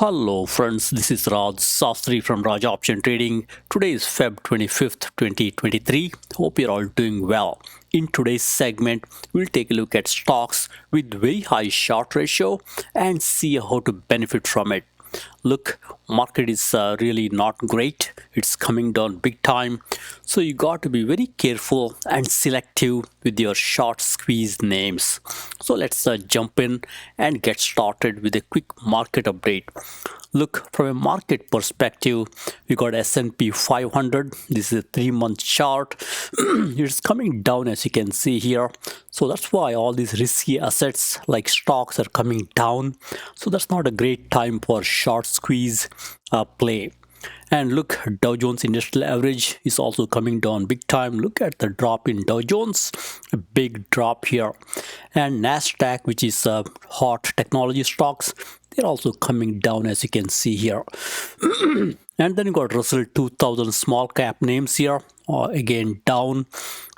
Hello friends, this is Raj Sastry from Raj Option Trading. Today is Feb 25th, 2023. Hope you're all doing well. In today's segment, we'll take a look at stocks with very high short ratio and see how to benefit from it. Look, market is really not great. It's coming down big time. So you got to be very careful and selective with your short squeeze names. So let's jump in and get started with a quick market update. Look, from a market perspective, we got S&P 500. This is a 3-month chart. It's coming down, as you can see here. So that's why all these risky assets like stocks are coming down. So that's not a great time for short squeeze play. And look, Dow Jones Industrial Average is also coming down big time. Look at the drop in Dow Jones, a big drop here. And Nasdaq, which is hot technology stocks, they're also coming down, as you can see here. And then you got Russell 2000 small cap names here, again down.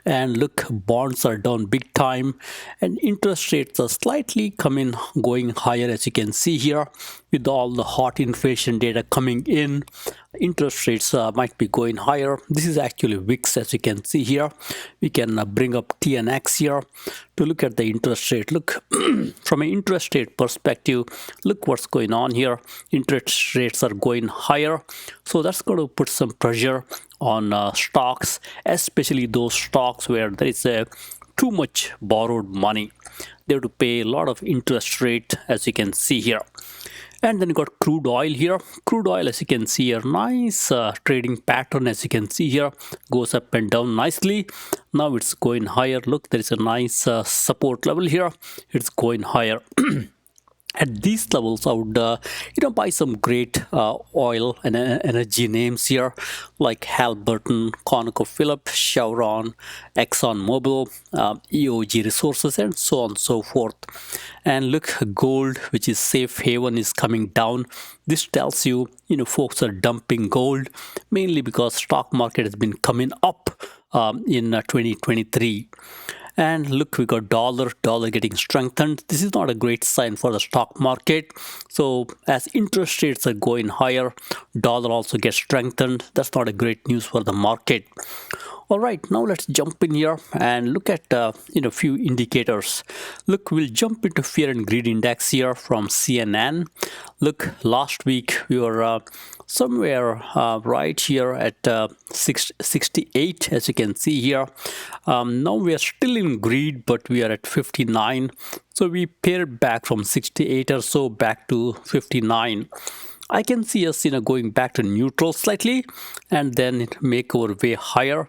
And look, bonds are down big time, and interest rates are slightly going higher, as you can see here. With all the hot inflation data coming in, interest rates might be going higher. This is actually VIX, as you can see here. We can bring up TNX here to look at the interest rate. Look, from an interest rate perspective, look what's going on here. Interest rates are going higher, so that's going to put some pressure on stocks, especially those stocks where there is too much borrowed money. They have to pay a lot of interest rate, as you can see here. And then you got crude oil here. Crude oil, as you can see here, nice trading pattern, as you can see here, goes up and down nicely. Now it's going higher. Look, there is a nice support level here. It's going higher. At these levels, I would buy some great oil and energy names here, like Halliburton, ConocoPhillips, Chevron, ExxonMobil, EOG Resources, and so on and so forth. And look, gold, which is safe haven, is coming down. This tells you, folks are dumping gold, mainly because stock market has been coming up in 2023. And look, we got dollar getting strengthened. This is not a great sign for the stock market. So as interest rates are going higher, dollar also gets strengthened. That's not a great news for the market. All right, now let's jump in here and look at few indicators. Look, we'll jump into fear and greed index here from CNN. Look, last week we were somewhere right here at 68, as you can see here. Now we are still in greed, but we are at 59. So we paired back from 68 or so back to 59. I can see us going back to neutral slightly and then make our way higher,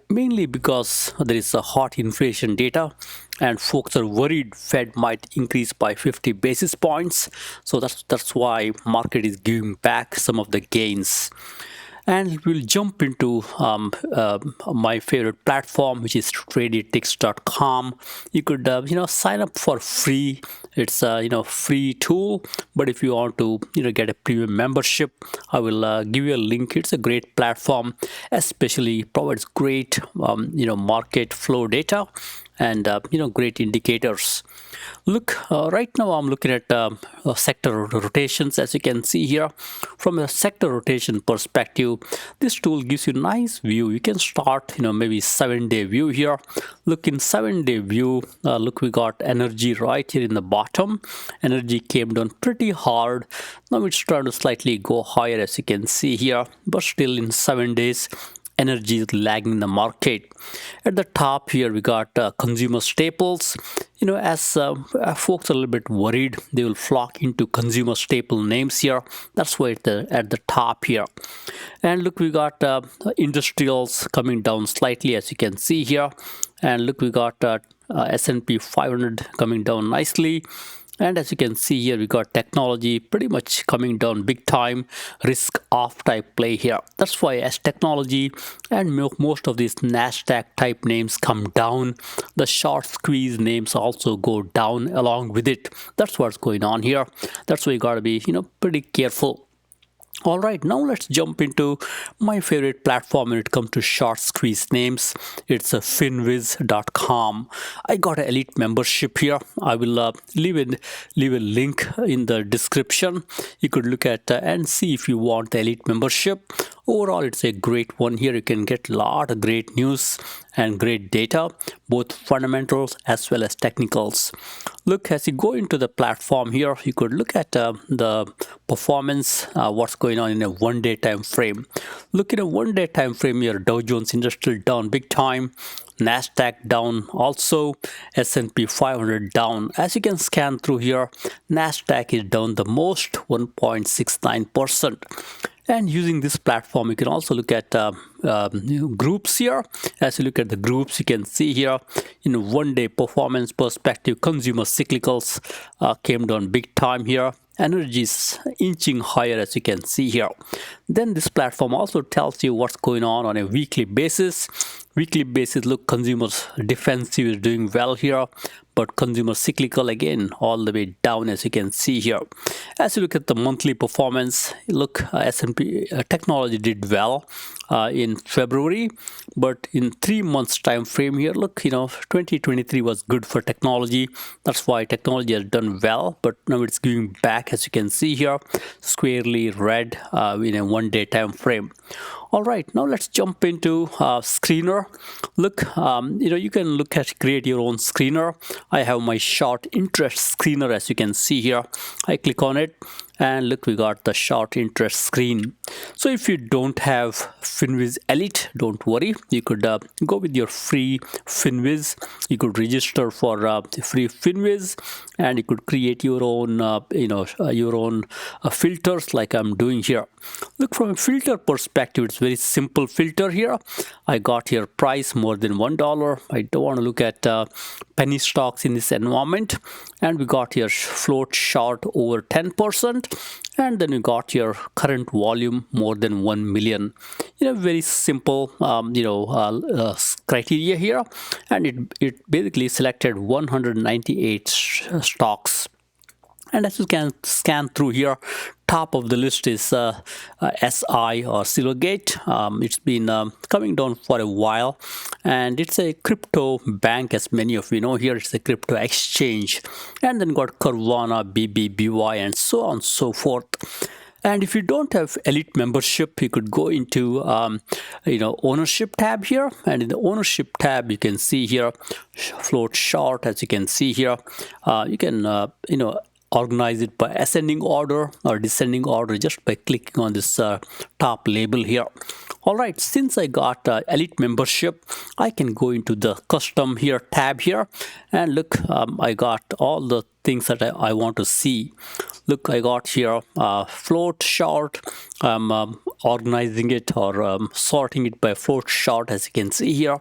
mainly because there is a hot inflation data and folks are worried Fed might increase by 50 basis points. So that's why market is giving back some of the gains. And we'll jump into my favorite platform, which is tradingview.com. You could sign up for free. It's a free tool, but if you want to get a premium membership, I will give you a link. It's a great platform, especially provides great market flow data and great indicators. Look, right now I'm looking at sector rotations, as you can see here. From a sector rotation perspective, this tool gives you a nice view. You can start maybe 7-day view here. Look, in 7-day view, look, we got energy right here in the bottom. Energy came down pretty hard. Now it's trying to slightly go higher, as you can see here, but still in 7 days energy is lagging the market. At the top here we got consumer staples. As folks are a little bit worried, they will flock into consumer staple names here. That's why it's at the top here. And look, we got industrials coming down slightly, as you can see here. And look, we got S&P 500 coming down nicely. And as you can see here, we got technology pretty much coming down big time, risk off type play here. That's why as technology and most of these Nasdaq type names come down, the short squeeze names also go down along with it. That's what's going on here. That's why you got to be pretty careful. All right, now let's jump into my favorite platform when it comes to short squeeze names. It's a finviz.com. I got an elite membership here. I will leave a link in the description. You could look at and see if you want the elite membership. Overall, it's a great one here. You can get a lot of great news and great data, both fundamentals as well as technicals. Look, as you go into the platform here, you could look at the performance, what's going on in a one-day time frame. Look, in a one-day time frame here, Dow Jones Industrial down big time, Nasdaq down also, S&P 500 down. As you can scan through here, Nasdaq is down the most, 1.69%. And using this platform, you can also look at groups here. As you look at the groups, you can see here in one-day performance perspective, consumer cyclicals came down big time here. Energy is inching higher, as you can see here. Then this platform also tells you what's going on a weekly basis. Weekly basis, look, consumers defensive is doing well here, but consumer cyclical again all the way down, as you can see here. As you look at the monthly performance, look, S&P technology did well in February, but in 3 months time frame here, look, 2023 was good for technology. That's why technology has done well, but now it's giving back, as you can see here, squarely red in a one-day time frame. All right, now let's jump into screener. Look, you can look at create your own screener. I have my short interest screener, as you can see here. I click on it, and look, we got the short interest screen. So if you don't have Finviz Elite, don't worry. You could go with your free Finviz. You could register for free Finviz, and you could create your own, filters like I'm doing here. Look, from a filter perspective, it's very simple filter here. I got here price more than $1. I don't want to look at penny stocks in this environment, and we got here float short over 10%, and then we got your current volume more than 1 million. Very simple criteria here, and it basically selected 198 stocks. And as you can scan through here, top of the list is SI or Silvergate. It's been coming down for a while, and it's a crypto bank, as many of you know here. It's a crypto exchange, and then got Carvana, BBBY, and so on and so forth. And if you don't have elite membership, you could go into ownership tab here, and in the ownership tab you can see here float short. As you can see here, you can organize it by ascending order or descending order just by clicking on this top label here. All right, since I got elite membership, I can go into the custom here tab here, and look, I got all the things that I want to see. Look, I got here float short. I'm organizing it or sorting it by float short, as you can see here.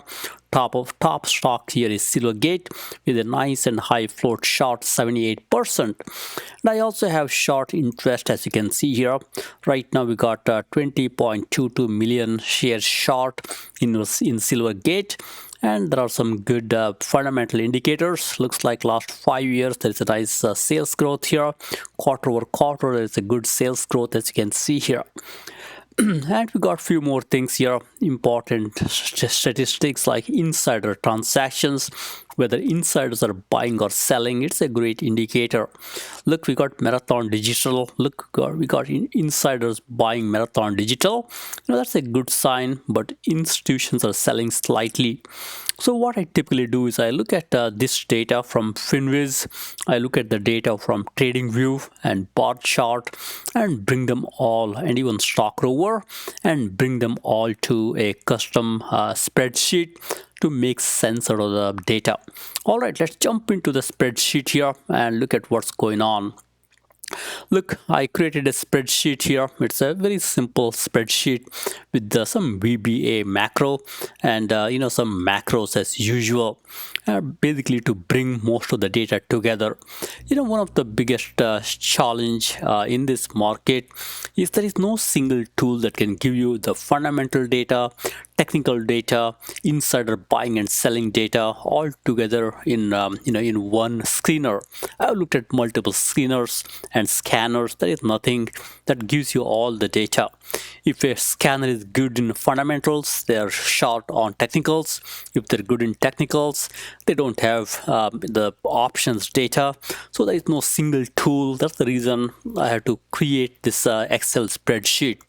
Top stock here is Silvergate with a nice and high float short, 78%. And I also have short interest, as you can see here. Right now we got 20.22 million shares short in Silvergate. And there are some good fundamental indicators. Looks like last 5 years there is a nice sales growth here. Quarter over quarter there is a good sales growth, as you can see here. And we got a few more things here, important statistics like insider transactions, whether insiders are buying or selling. It's a great indicator. Look, we got Marathon Digital. Look, we got insiders buying Marathon Digital. That's a good sign, but institutions are selling slightly. So what I typically do is I look at this data from Finviz, I look at the data from TradingView and bar chart, and bring them all, and even stock rover, and bring them all to a custom spreadsheet to make sense out of the data. All right, let's jump into the spreadsheet here and look at what's going on. Look, I created a spreadsheet here. It's a very simple spreadsheet with some VBA macro and some macros as usual, basically to bring most of the data together. One of the biggest challenge in this market is there is no single tool that can give you the fundamental data, technical data, insider buying and selling data all together in in one screener. I've looked at multiple screeners and scanners. There is nothing that gives you all the data. If a scanner is good in fundamentals, they are short on technicals. If they're good in technicals, they don't have the options data. So there is no single tool. That's the reason I had to create this Excel spreadsheet.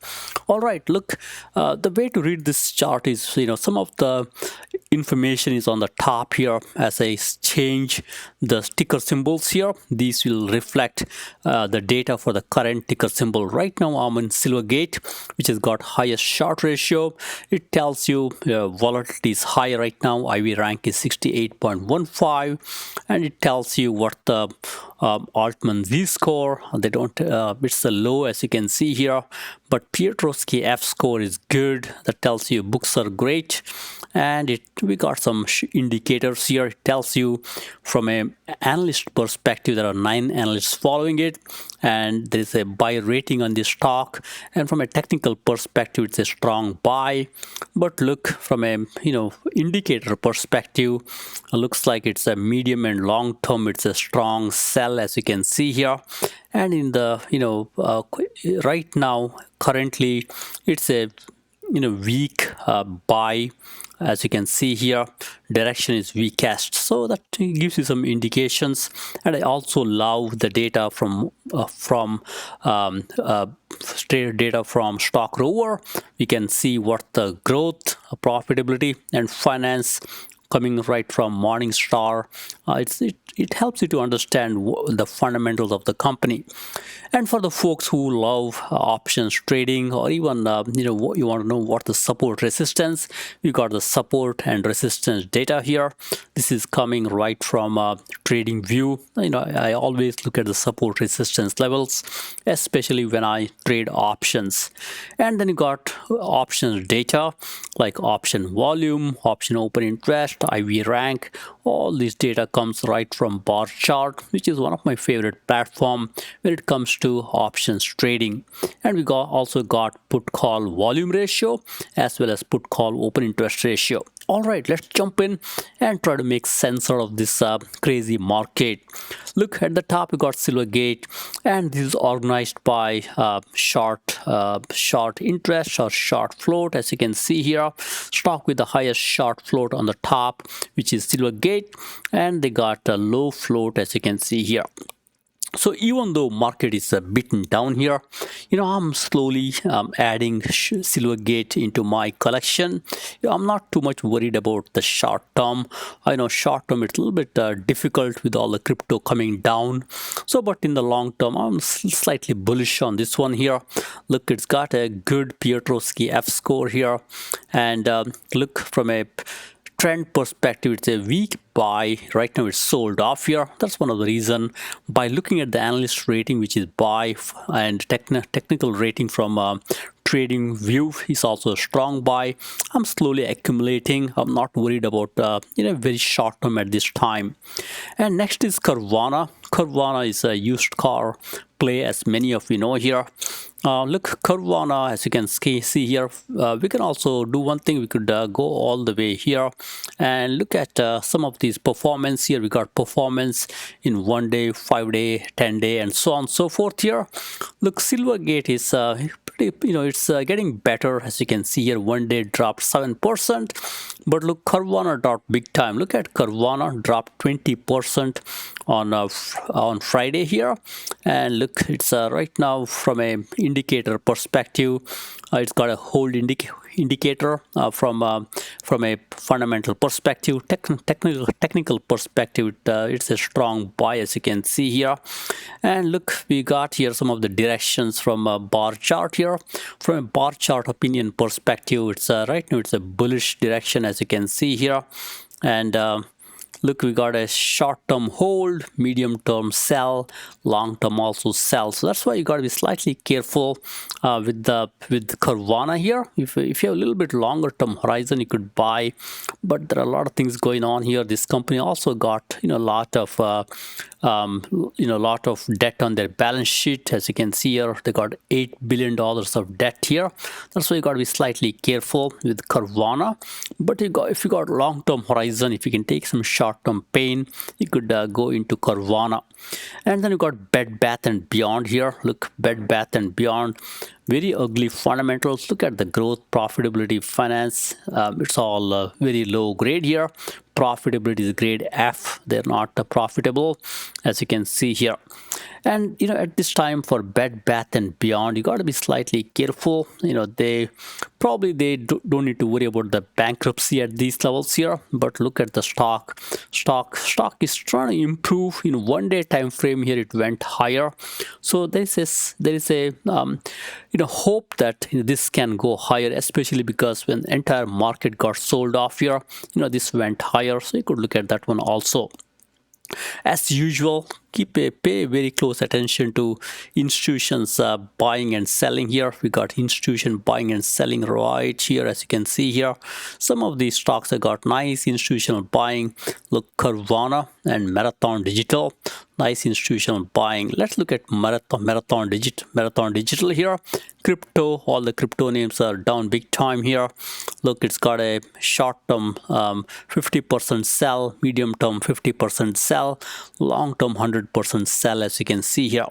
All right, look, the way to read this chart is, some of the information is on the top here. As I change the ticker symbols here, these will reflect the data for the current ticker symbol. Right now I'm in Silvergate, which has got highest short ratio. It tells you volatility is high right now. IV rank is 68.15, and it tells you what the Altman Z score. They don't it's a low, as you can see here, but Piotrowski F score is good. That tells you books are great. And we got some indicators here. It tells you from an analyst perspective, there are 9 analysts following it, and there is a buy rating on this stock. And from a technical perspective, it's a strong buy. But look, from a indicator perspective, it looks like it's a medium and long term. It's a strong sell, as you can see here. And in the right now, currently, it's a weak buy. As you can see here, direction is weakest, so that gives you some indications. And I also love the data from data from Stock Rover. We can see what the growth, profitability, and finance coming right from Morningstar. It helps you to understand the fundamentals of the company. And for the folks who love options trading, or even you want to know what the support resistance, we got the support and resistance data here. This is coming right from TradingView. I always look at the support resistance levels, especially when I trade options. And then you got options data like option volume, option open interest, IV rank. All this data comes right from bar chart, which is one of my favorite platform when it comes to options trading. And we also got put call volume ratio as well as put call open interest ratio. All right, let's jump in and try to make sense out of this crazy market. Look at the top, we got Silvergate, and this is organized by short interest or short float. As you can see here, stock with the highest short float on the top, which is Silvergate, and they got a low float, as you can see here. So even though market is beaten down here, I'm slowly adding Silvergate into my collection. I'm not too much worried about the short term. I know short term it's a little bit difficult with all the crypto coming down. So, but in the long term, I'm slightly bullish on this one here. Look, it's got a good Piotrowski F score here, and look, from a trend perspective, it's a weak buy. Right now it's sold off here. That's one of the reason. By looking at the analyst rating, which is buy, and technical rating from TradingView is also a strong buy. I'm slowly accumulating. I'm not worried about very short term at this time. And next is Carvana. Carvana is a used car play, as many of you know here. Look, Carvana, as you can see here, we can also do one thing. We could go all the way here and look at some of these performance here. We got performance in 1 day, 5 day, 10 day, and so on and so forth here. Look, Silvergate is pretty, it's getting better. As you can see here, 1 day dropped 7%, but look, Carvana dropped big time. Look at Carvana dropped 20% on Friday here, and look, it's right now from a indicator perspective, it's got a hold indicator from a fundamental perspective. Technical perspective, it's a strong buy, as you can see here. And look, we got here some of the directions from a bar chart here. From a bar chart opinion perspective, it's right now it's a bullish direction, as you can see here. And Look, we got a short-term hold, medium-term sell, long-term also sell. So that's why you got to be slightly careful with Carvana here. If you have a little bit longer-term horizon, you could buy, but there are a lot of things going on here. This company also got a lot of lot of debt on their balance sheet. As you can see here, they got $8 billion of debt here. That's why you got to be slightly careful with Carvana. But if you got long-term horizon, if you can take some short-term pain, you could go into Carvana. And then you got Bed Bath and Beyond here. Look, Bed Bath and Beyond, very ugly fundamentals. Look at the growth, profitability, finance. It's all very low grade here. Profitability is grade F. They're not profitable, as you can see here. And at this time for Bed Bath and Beyond, you got to be slightly careful. They don't need to worry about the bankruptcy at these levels here. But look at the stock. Stock is trying to improve. In 1 day time frame here, it went higher. So there is a hope that this can go higher, especially because when the entire market got sold off here, this went higher. So you could look at that one also. As usual, pay very close attention to institutions buying and selling here. We got institution buying and selling right here, as you can see here. Some of these stocks have got nice institutional buying. Look, Carvana and Marathon Digital, nice institutional buying. Let's look at Marathon Digital here. Crypto, all the crypto names are down big time here. Look, it's got a short-term 50% sell, medium-term 50% sell, long-term 100% sell, as you can see here.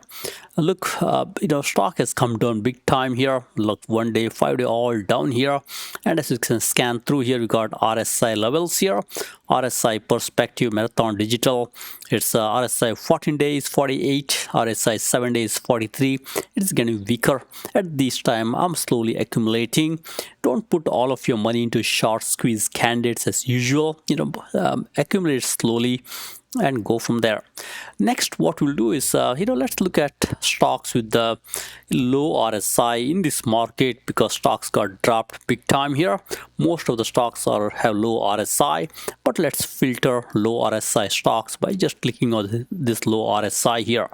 Look, stock has come down big time here. Look, 1 day, 5 day, all down here. And as you can scan through here, we got RSI levels here. RSI perspective, Marathon Digital, it's RSI 14 days 48, RSI 7 days 43. It's getting weaker. At this time, I'm slowly accumulating. Don't put all of your money into short squeeze candidates as usual. Accumulate slowly and go from there. Next, what we'll do is let's look at stocks with the low RSI in this market, because stocks got dropped big time here. Most of the stocks have low RSI, but let's filter low RSI stocks by just clicking on this low RSI here.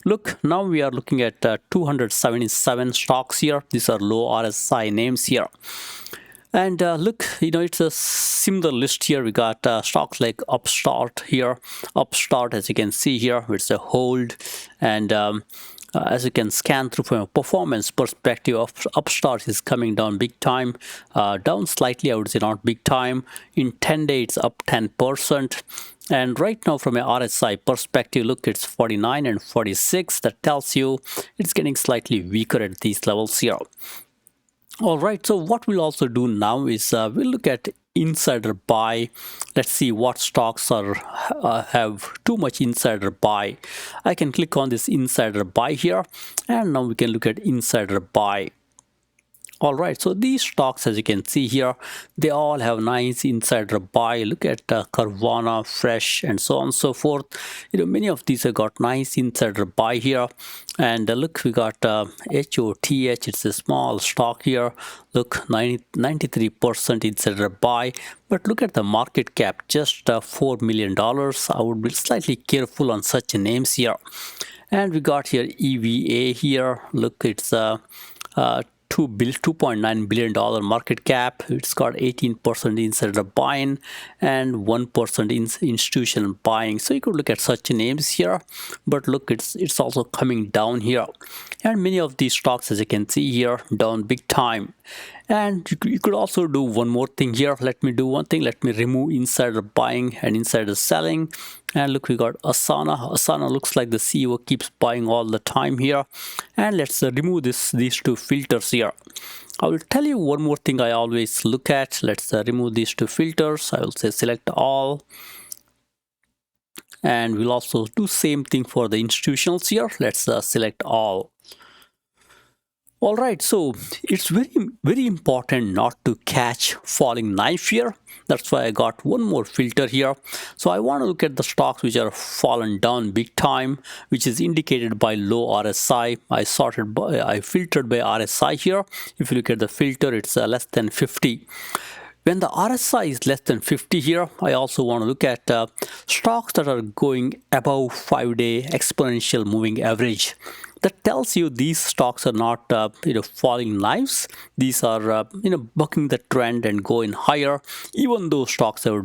Look, now we are looking at 277 stocks here. These are low RSI names here. And look, it's a similar list here. We got stocks like Upstart here. Upstart, as you can see here, it's a hold. And as you can scan through from a performance perspective, Upstart is coming down big time. Down slightly, I would say, not big time. In 10 days, it's up 10%. And right now, from a RSI perspective, look, it's 49 and 46. That tells you it's getting slightly weaker at these levels here. All right, so what we'll also do now is we'll look at insider buy. Let's see what stocks have too much insider buy. I can click on this insider buy here, and now we can look at insider buy. All right, so these stocks, as you can see here, they all have nice insider buy. Look at Carvana, Fresh, and so on and so forth. Many of these have got nice insider buy here. And look, we got HOTH. It's a small stock here. Look, 93% insider buy. But look at the market cap, just $4 million. I would be slightly careful on such names here. And we got here EVA here. Look, it's $2.9 billion market cap. It's got 18% insider buying and 1% institutional buying. So you could look at such names here. But look, it's also coming down here. And many of these stocks, as you can see here, down big time. And you could also do one more thing here. Let me do one thing. Let me remove insider buying and insider selling. And look, we got Asana. Asana looks like the CEO keeps buying all the time here. And let's remove these two filters here. I will tell you one more thing I always look at. Let's remove these two filters. I will say select all. And we'll also do same thing for the institutionals here. Let's select all. All right, so it's very important not to catch falling knife here. That's why I got one more filter here. So I want to look at the stocks which are fallen down big time, which is indicated by low RSI. I filtered by RSI here. If you look at the filter, it's less than 50. When the RSI is less than 50 here, I also want to look at stocks that are going above 5-day exponential moving average. That tells you these stocks are not falling knives. These are bucking the trend and going higher, even though stocks have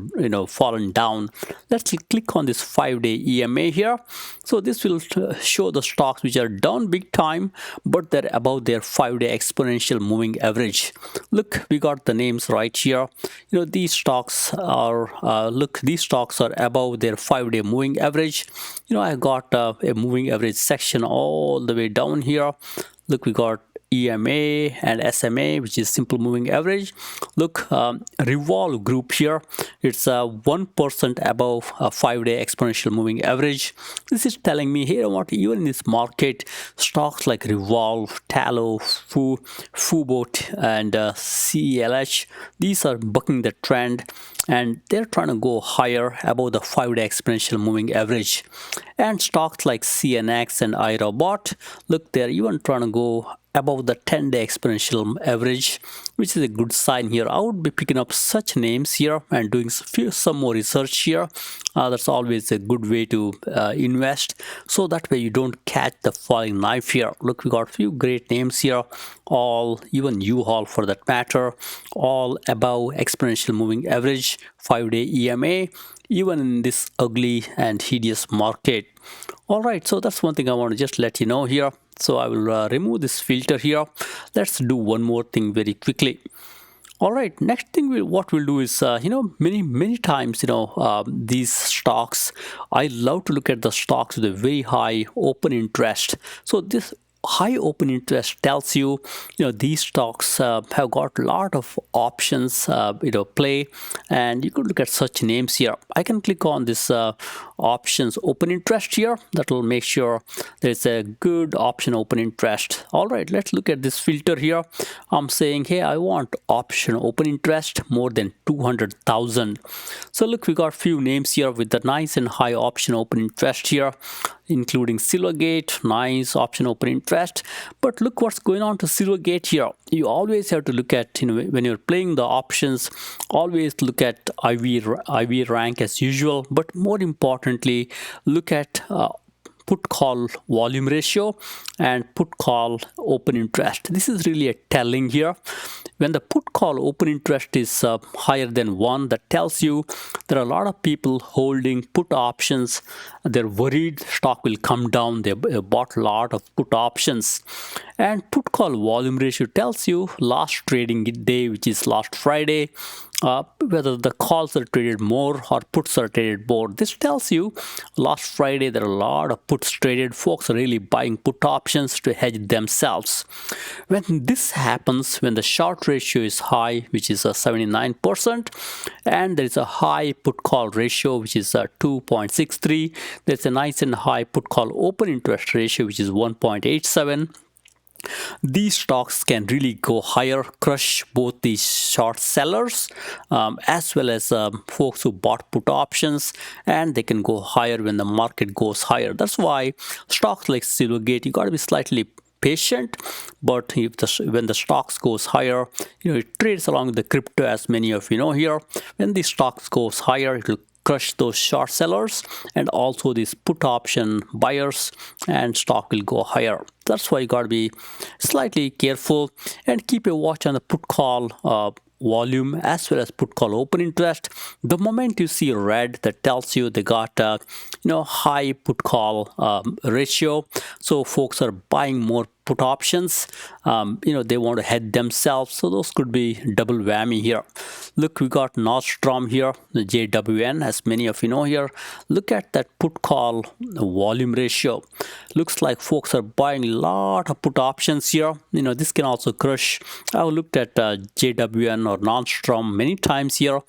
fallen down. Let's click on this 5-day EMA here. So this will show the stocks which are down big time, but they're above their 5-day exponential moving average. Look, we got the names right here. These stocks are these stocks are above their 5-day moving average. I got a moving average section all the way down here. Look, we got EMA and SMA, which is simple moving average. Look, Revolve group here, it's 1% above a 5-day exponential moving average. This is telling me here what, even in this market, stocks like Revolve, Tallow, Fubot, and CELH, these are bucking the trend, and they're trying to go higher above the 5-day exponential moving average. And stocks like CNX and iRobot, look, they're even trying to go above the 10-day exponential average, which is a good sign here. I would be picking up such names here and doing some more research here. That's always a good way to invest, so that way you don't catch the falling knife here. Look, we got a few great names here, all, even U-Haul for that matter, all above exponential moving average, 5-day EMA, even in this ugly and hideous market. All right, so that's one thing I want to just let you know here. So I will remove this filter here. Let's do one more thing very quickly. All right, next thing what we'll do is many times these stocks, I love to look at the stocks with a very high open interest. So this high open interest tells you these stocks have got a lot of options play, and you could look at such names here. I can click on this options open interest here. That will make sure there's a good option open interest. All right, let's look at this filter here. I'm saying, hey, I want option open interest more than 200,000. So look, we got few names here with the nice and high option open interest here, including Silvergate, nice option open interest. But look what's going on to Silvergate here. You always have to look at, when you're playing the options, always look at IV rank as usual, but more importantly, look at put call volume ratio and put call open interest. This is really a telling here. When the put call open interest is higher than 1, that tells you there are a lot of people holding put options. They're worried stock will come down. They bought a lot of put options. And put call volume ratio tells you last trading day, which is last Friday, whether the calls are traded more or puts are traded more. This tells you last Friday there are a lot of puts traded. Folks are really buying put options to hedge themselves. When this happens, when the short ratio is high, which is 79%, and there is a high put call ratio, which is 2.63, there's a nice and high put call open interest ratio, which is 1.87. These stocks can really go higher, crush both the short sellers as well as folks who bought put options, and they can go higher when the market goes higher. That's why stocks like Silvergate, you got to be slightly patient, but when the stocks goes higher, it trades along with the crypto, as many of you know here. When the stocks goes higher, it will crush those short sellers and also these put option buyers, and stock will go higher. That's why you got to be slightly careful and keep a watch on the put call volume as well as put call open interest. The moment you see red, that tells you they got high put call ratio, so folks are buying more put options. They want to hedge themselves, so those could be double whammy here. Look, we got Nordstrom here, the JWN, as many of you know here. Look at that put call volume ratio. Looks like folks are buying a lot of put options here. This can also crush. I've looked at JWN or Nordstrom many times here.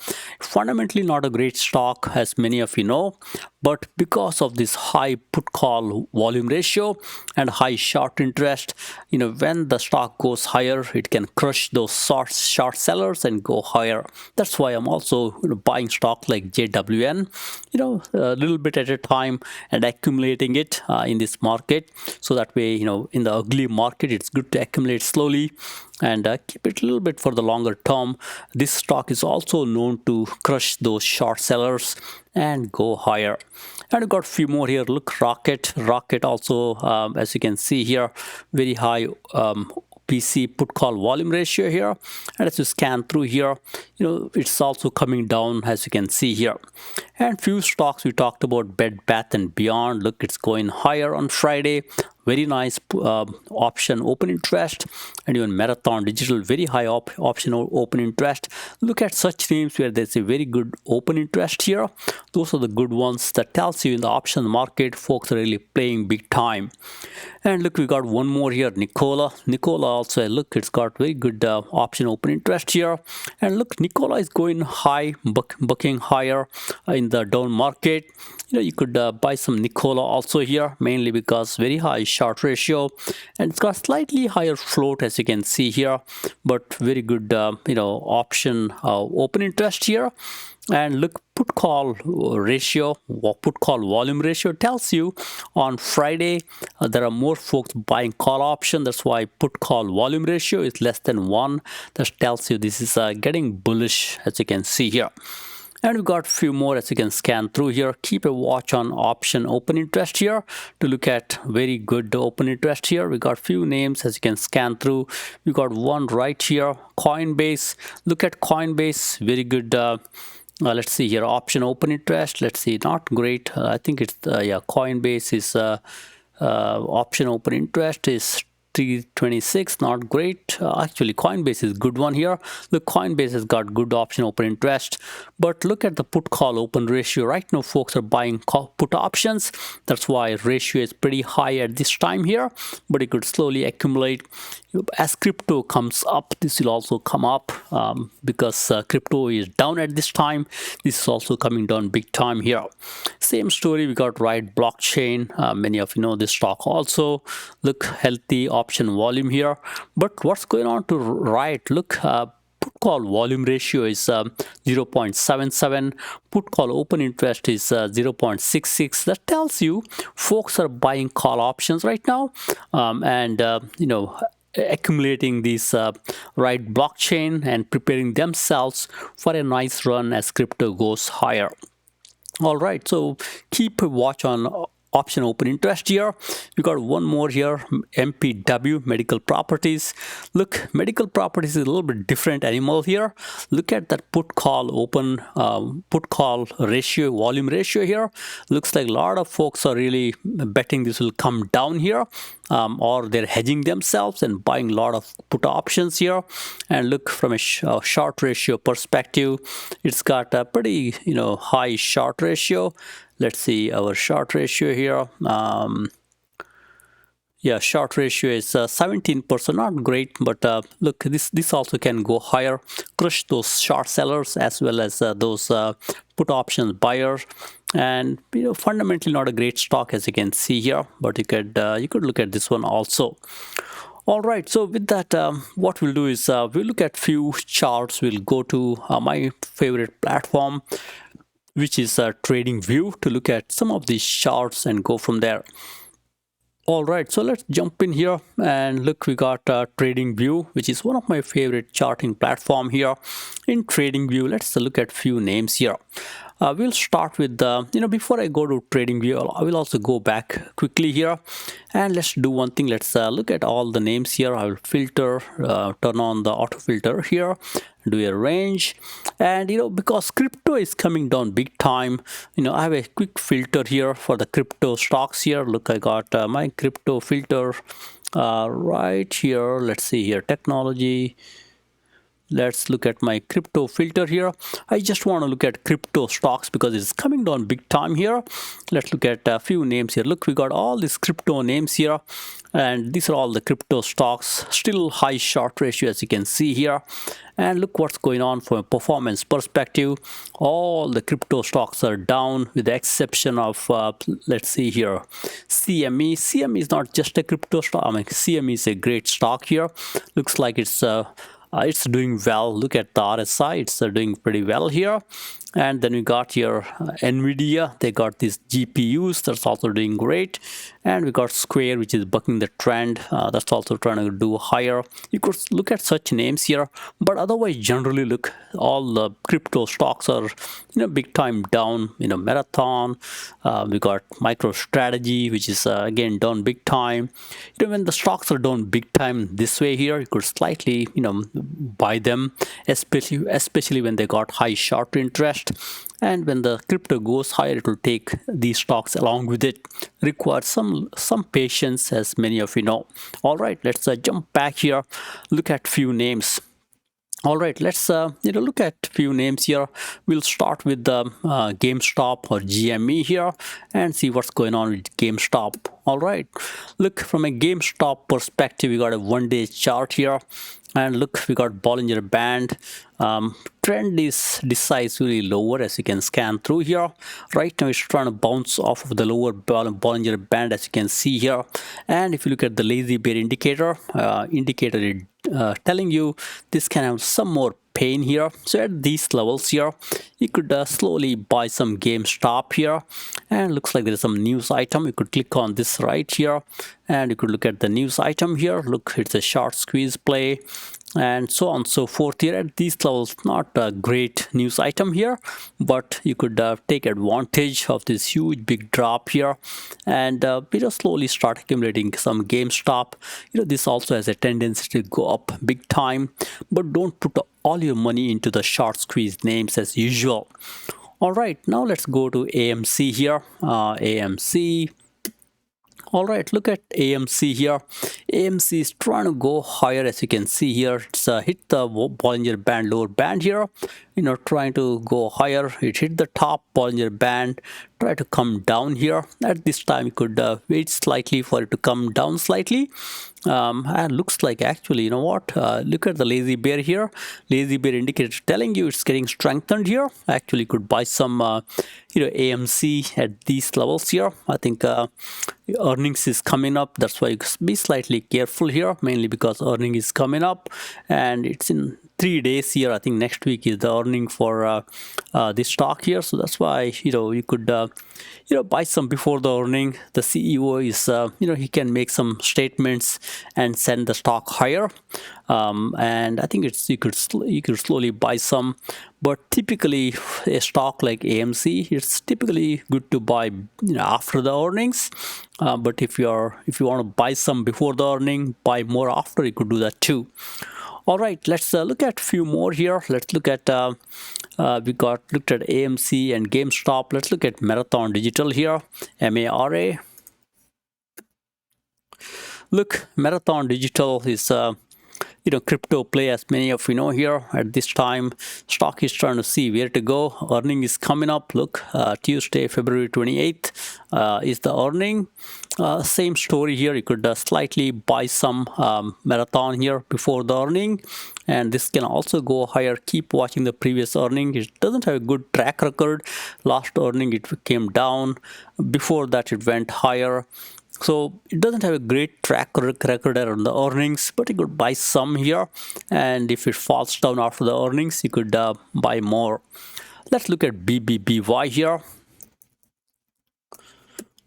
Fundamentally not a great stock, as many of you know, but because of this high put call volume ratio and high short interest, interest. When the stock goes higher, it can crush those short sellers and go higher. That's why I'm also buying stock like JWN, a little bit at a time and accumulating it in this market. So that way, in the ugly market, it's good to accumulate slowly and keep it a little bit for the longer term. This stock is also known to crush those short sellers and go higher. And we got a few more here. Look, Rocket also, as you can see here, very high PC put call volume ratio here. And as you scan through here, it's also coming down, as you can see here. And few stocks we talked about, Bed Bath and Beyond. Look, it's going higher on Friday. Very nice option open interest. And even Marathon Digital, very high option open interest. Look at such names where there's a very good open interest here. Those are the good ones. That tells you in the option market, folks are really playing big time. And look, we got one more here, Nikola also, look, it's got very good option open interest here. And look, Nikola is going high, bucking higher in the down market. You could buy some Nikola also here, mainly because very high short ratio, and it's got slightly higher float, as you can see here, but very good option open interest here. And look, put call ratio, put call volume ratio tells you on Friday there are more folks buying call option. That's why put call volume ratio is less than 1. That tells you this is getting bullish, as you can see here. And we've got a few more as you can scan through here. Keep a watch on option open interest here to look at very good open interest here. We got few names as you can scan through. We got one right here, Coinbase. Look at Coinbase, very good. Let's see here, option open interest. Let's see, not great. I think it's Coinbase is option open interest is 326, not great. Actually, Coinbase is good one here. The Coinbase has got good option open interest, but look at the put call open ratio. Right now, folks are buying put options. That's why ratio is pretty high at this time here, but it could slowly accumulate. As crypto comes up, this will also come up because crypto is down at this time. This is also coming down big time here. Same story, we got Right Blockchain. Many of you know this stock also. Look, healthy option volume here. But what's going on to Right? Look, put call volume ratio is 0.77. Put call open interest is 0.66. That tells you folks are buying call options right now, and accumulating these Right blockchain and preparing themselves for a nice run as crypto goes higher. All right, so keep a watch on option open interest here. We got one more here, MPW, medical properties. Look, medical properties is a little bit different animal here. Look at that put call open put call ratio, volume ratio here. Looks like a lot of folks are really betting this will come down here, or they're hedging themselves and buying a lot of put options here. And look, from a short ratio perspective, it's got a pretty high short ratio. Let's see our short ratio here. Short ratio is 17%, not great, but look, this also can go higher, crush those short sellers as well as those put options buyers. And fundamentally not a great stock, as you can see here, but you could look at this one also. All right, so with that, what we'll do is we'll look at few charts. We'll go to my favorite platform, which is TradingView, to look at some of these charts and go from there. All right, so let's jump in here and look, we got TradingView, which is one of my favorite charting platform here. In TradingView, let's look at few names here. We'll start with before I go to TradingView, I will also go back quickly here, and let's do one thing. Let's look at all the names here. I will filter, turn on the auto filter here, do a range, and because crypto is coming down big time, I have a quick filter here for the crypto stocks here. Look, I got my crypto filter right here. Let's see here, technology. Let's look at my crypto filter here. I just want to look at crypto stocks because it's coming down big time here. Let's look at a few names here. Look, we got all these crypto names here, and these are all the crypto stocks. Still high short ratio, as you can see here. And look what's going on from a performance perspective. All the crypto stocks are down with the exception of let's see here, CME. CME is not just a crypto stock. I mean, CME is a great stock here. Looks like it's doing well. Look at the RSI, it's doing pretty well here. And then we got here Nvidia. They got these GPUs, that's also doing great. And we got Square, which is bucking the trend, that's also trying to do higher. You could look at such names here, but otherwise generally look, all the crypto stocks are big time down. Marathon, we got MicroStrategy, which is again down big time. When the stocks are down big time this way here, you could slightly buy them, especially when they got high short interest. And when the crypto goes higher, it will take these stocks along with it. Requires some patience, as many of you know. All right, let's jump back here, look at few names. All right, let's look at few names here. We'll start with the GameStop or GME here and see what's going on with GameStop. All right, look, from a GameStop perspective, we got a one-day chart here. And look, we got Bollinger Band. Trend is decisively lower, as you can scan through here. Right now it's trying to bounce off of the lower Bollinger Band, as you can see here. And if you look at the lazy bear indicator, is telling you this can have some more pain here. So at these levels here, you could slowly buy some GameStop here. And looks like there is some news item. You could click on this right here and you could look at the news item here. Look, it's a short squeeze play and so on and so forth here. At these levels, not a great news item here, but you could take advantage of this huge big drop here and slowly start accumulating some GameStop. This also has a tendency to go up big time, but don't put all your money into the short squeeze names as usual. All right, now let's go to AMC here. AMC. All right, look at AMC here. AMC is trying to go higher, as you can see here. It's hit the Bollinger Band, lower band here. Trying to go higher. It hit the top Bollinger Band. Try to come down here. At this time, you could wait slightly for it to come down slightly. And looks like actually, look at the lazy bear here. Lazy bear indicator telling you it's getting strengthened here. Actually, you could buy some AMC at these levels here. I think earnings is coming up. That's why you be slightly careful here, mainly because earning is coming up and it's in 3 days here. I think next week is the earning for this stock here, so that's why you could buy some before the earning. The CEO is he can make some statements and send the stock higher, and I think you could slowly buy some. But typically a stock like AMC, it's typically good to buy after the earnings. But if you want to buy some before the earning, buy more after, you could do that too. All right, let's look at a few more here. Let's look at we looked at AMC and GameStop. Let's look at Marathon Digital here, MARA. Look, Marathon Digital is crypto play, as many of you know here. At this time, stock is trying to see where to go. Earning is coming up. Look, Tuesday, February 28th is the earning. Same story here. You could slightly buy some Marathon here before the earning, and this can also go higher. Keep watching the previous earning. It doesn't have a good track record. Last earning it came down. Before that it went higher. So it doesn't have a great track record on the earnings, but you could buy some here, and if it falls down after the earnings, you could buy more. Let's look at BBBY here.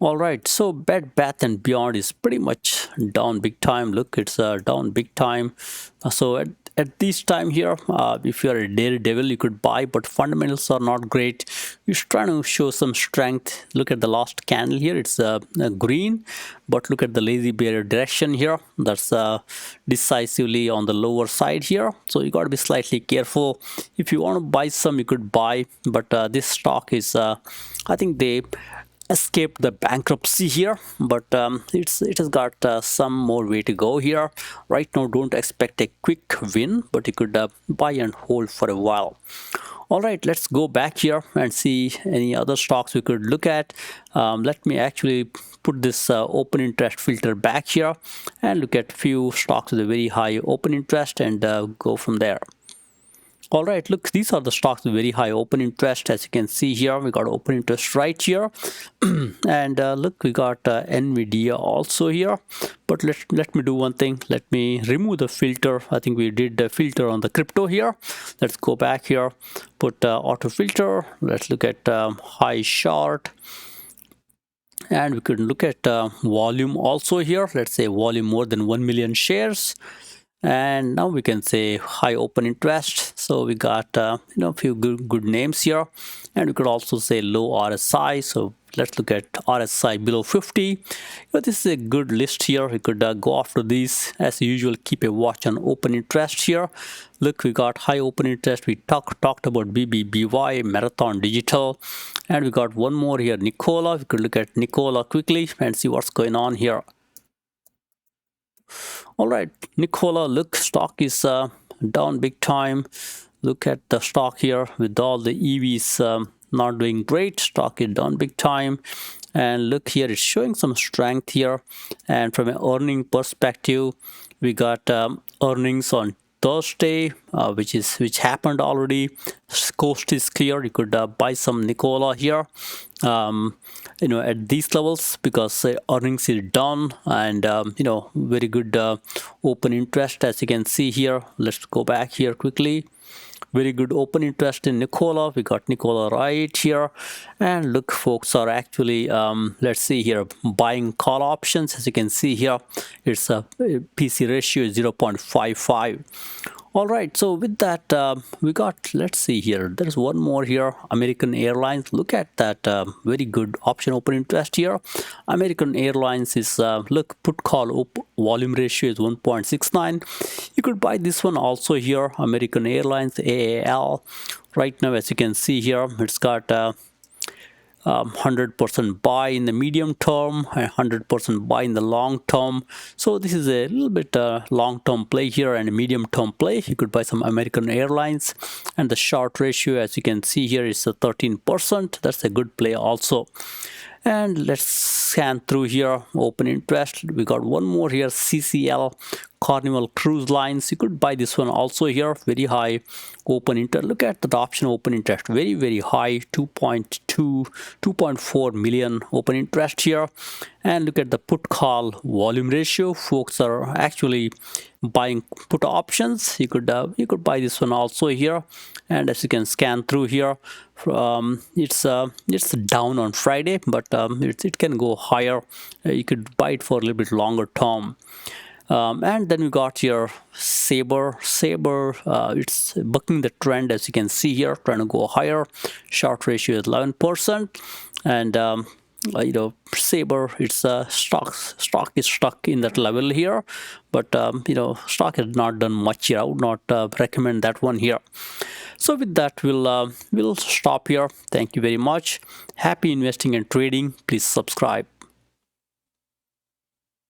All right, so Bed Bath and Beyond is pretty much down big time. Look, it's down big time. So at this time here, if you're a daredevil, you could buy, but fundamentals are not great. You're trying to show some strength. Look at the last candle here. It's green, but look at the lazy bear direction here. That's decisively on the lower side here. So you got to be slightly careful. If you want to buy some, you could buy, but this stock is, I think they escaped the bankruptcy here, but it has got some more way to go here. Right now, don't expect a quick win, but you could buy and hold for a while. All right, let's go back here and see any other stocks we could look at. Let me actually put this open interest filter back here and look at few stocks with a very high open interest and go from there. All right, look, these are the stocks with very high open interest. As you can see here, we got open interest right here. And look, we got NVIDIA also here. But let me do one thing. Let me remove the filter. I think we did the filter on the crypto here. Let's go back here, put auto filter. Let's look at high short. And we could look at volume also here. Let's say volume more than 1 million shares. And now we can say high open interest. So we got a few good names here, and we could also say low RSI. So let's look at RSI below 50. This is a good list here. We could go after these. As usual, keep a watch on open interest here. Look, we got high open interest. We talked about BBBY, Marathon Digital, and we got one more here, Nikola. We could look at Nikola quickly and see what's going on here. All right, Nikola, look, stock is down big time. Look at the stock here with all the EVs not doing great. Stock is down big time. And look here, it's showing some strength here. And from an earning perspective, we got earnings on Thursday, which happened already. Coast is clear. You could buy some Nikola here, at these levels, because earnings is done, and very good open interest, as you can see here. Let's go back here quickly. Very good open interest in Nikola. We got Nikola right here. And look, folks are actually, let's see here, buying call options. As you can see here, it's a PC ratio is 0.55. All right, so with that, we got, let's see here, there's one more here, American Airlines. Look at that, very good option open interest here. American Airlines is, look, put call volume ratio is 1.69. You could buy this one also here, American Airlines, AAL. Right now, as you can see here, it's got 100% buy in the medium term, 100% buy in the long term. So this is a little bit long term play here and a medium term play. You could buy some American Airlines, and the short ratio, as you can see here, is 13%. That's a good play also. And let's scan through here, open interest. We got one more here, CCL, Carnival Cruise Lines. You could buy this one also here, very high open interest. Look at the option open interest, very, very high, 2.4 million open interest here. And look at the put call volume ratio. Folks are actually buying put options. You could buy this one also here. And as you can scan through here, it's down on Friday, but it can go higher. You could buy it for a little bit longer term. And then we got your Sabre. It's bucking the trend, as you can see here, trying to go higher. Short ratio is 11%, and Sabre, it's stock is stuck in that level here, but stock has not done much here. I would not recommend that one here. So with that, we'll stop here. Thank you very much. Happy investing and trading. Please subscribe.